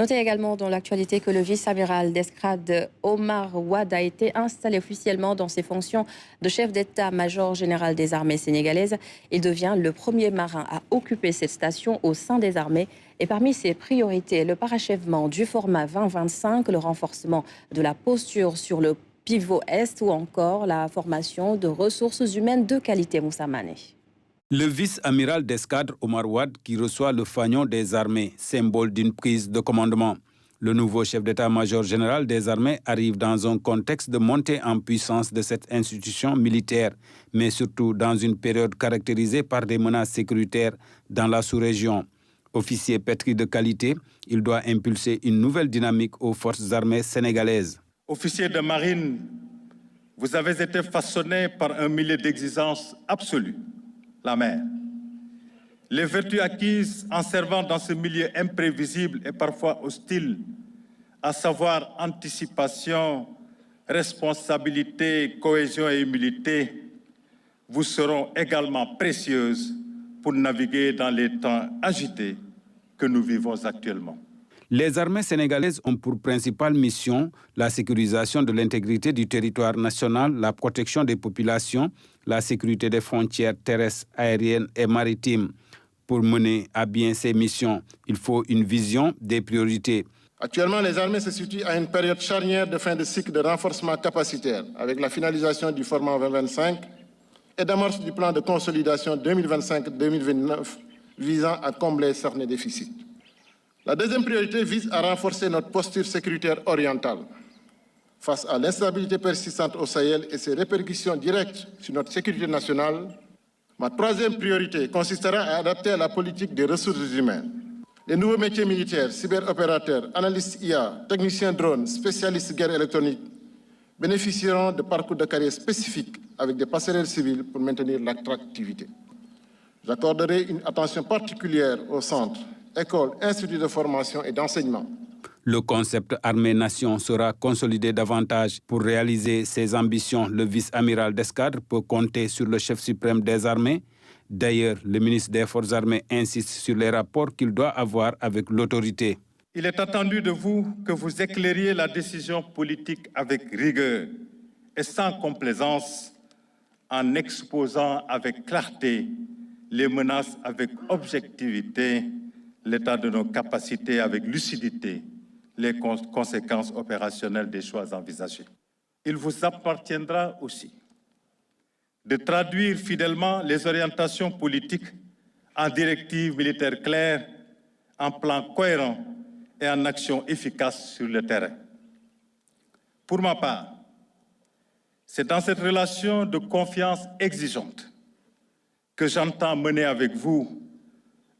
Notez également dans l'actualité que le vice-amiral d'escadre Omar Wade a été installé officiellement dans ses fonctions de chef d'état-major général des armées sénégalaises. Il devient le premier marin à occuper cette station au sein des armées. Et parmi ses priorités, le parachèvement du format 2025, le renforcement de la posture sur le pivot Est ou encore la formation de ressources humaines de qualité. Moussa Mané. Le vice-amiral d'escadre Omar Wade qui reçoit le fanion des armées, symbole d'une prise de commandement. Le nouveau chef d'état-major général des armées arrive dans un contexte de montée en puissance de cette institution militaire, mais surtout dans une période caractérisée par des menaces sécuritaires dans la sous-région. Officier pétri de qualité, il doit impulser une nouvelle dynamique aux forces armées sénégalaises. Officier de marine, vous avez été façonné par un milieu d'exigence absolue. La mer. Les vertus acquises en servant dans ce milieu imprévisible et parfois hostile, à savoir anticipation, responsabilité, cohésion et humilité, vous seront également précieuses pour naviguer dans les temps agités que nous vivons actuellement. Les armées sénégalaises ont pour principale mission la sécurisation de l'intégrité du territoire national, la protection des populations, la sécurité des frontières terrestres, aériennes et maritimes. Pour mener à bien ces missions, il faut une vision des priorités. Actuellement, les armées se situent à une période charnière de fin de cycle de renforcement capacitaire avec la finalisation du format 2025 et d'amorce du plan de consolidation 2025-2029 visant à combler certains déficits. La deuxième priorité vise à renforcer notre posture sécuritaire orientale face à l'instabilité persistante au Sahel et ses répercussions directes sur notre sécurité nationale. Ma troisième priorité consistera à adapter à la politique des ressources humaines. Les nouveaux métiers militaires, cyberopérateurs, analystes IA, techniciens drones, spécialistes guerre électronique bénéficieront de parcours de carrière spécifiques avec des passerelles civiles pour maintenir l'attractivité. J'accorderai une attention particulière aux centres, écoles, instituts de formation et d'enseignement. Le concept armée-nation sera consolidé davantage. Pour réaliser ses ambitions, le vice-amiral d'escadre peut compter sur le chef suprême des armées. D'ailleurs, le ministre des Forces armées insiste sur les rapports qu'il doit avoir avec l'autorité. Il est attendu de vous que vous éclairiez la décision politique avec rigueur et sans complaisance, en exposant avec clarté les menaces avec objectivité, l'état de nos capacités avec lucidité, les conséquences opérationnelles des choix envisagés. Il vous appartiendra aussi de traduire fidèlement les orientations politiques en directives militaires claires, en plans cohérents et en actions efficaces sur le terrain. Pour ma part, c'est dans cette relation de confiance exigeante que j'entends mener avec vous,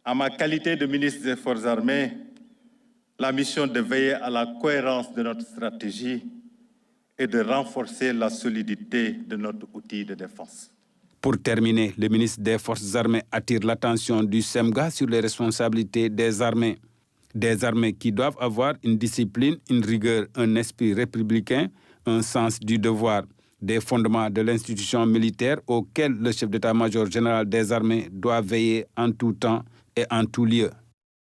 à ma qualité de ministre des Forces armées, la mission de veiller à la cohérence de notre stratégie et de renforcer la solidité de notre outil de défense. Pour terminer, le ministre des Forces armées attire l'attention du SEMGA sur les responsabilités des armées. Des armées qui doivent avoir une discipline, une rigueur, un esprit républicain, un sens du devoir, des fondements de l'institution militaire auxquels le chef d'état-major général des armées doit veiller en tout temps et en tout lieu.